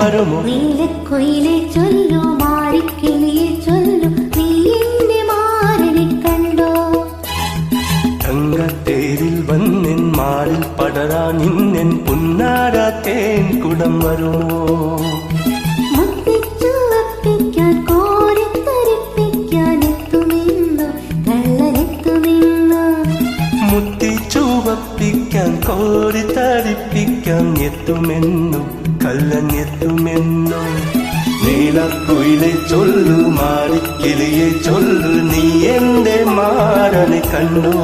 വരുമോ? നീലക്കുയിലെ ചൊല്ലു, മാറിക്കിളിയെ ചൊല്ലു, നീ എന്റെ മാരനെ കണ്ടോ? തങ്കത്തേരിൽ വന്നെൻ മാറിൽ പടരാൻ നിന്നെൻ പുന്നാര തേൻ കുടം വരുമോ? മുത്തിച്ചുവപ്പിക്കാൻ കോരിത്തരിപ്പിക്കാൻ എത്തുമെന്നു കള്ളനെത്തുമെന്നു. മുത്തിച്ചുവപ്പിക്കാൻ കോരിത്തരിപ്പിക്കാൻ എത്തുമെന്നു കള്ളൻ എത്തുമെന്നു. നീലക്കുയിലെ ചൊല്ലു, മാറിക്കിളിയെ ചൊല്ലു, നീ എന്റെ മാരനെ കണ്ടോ?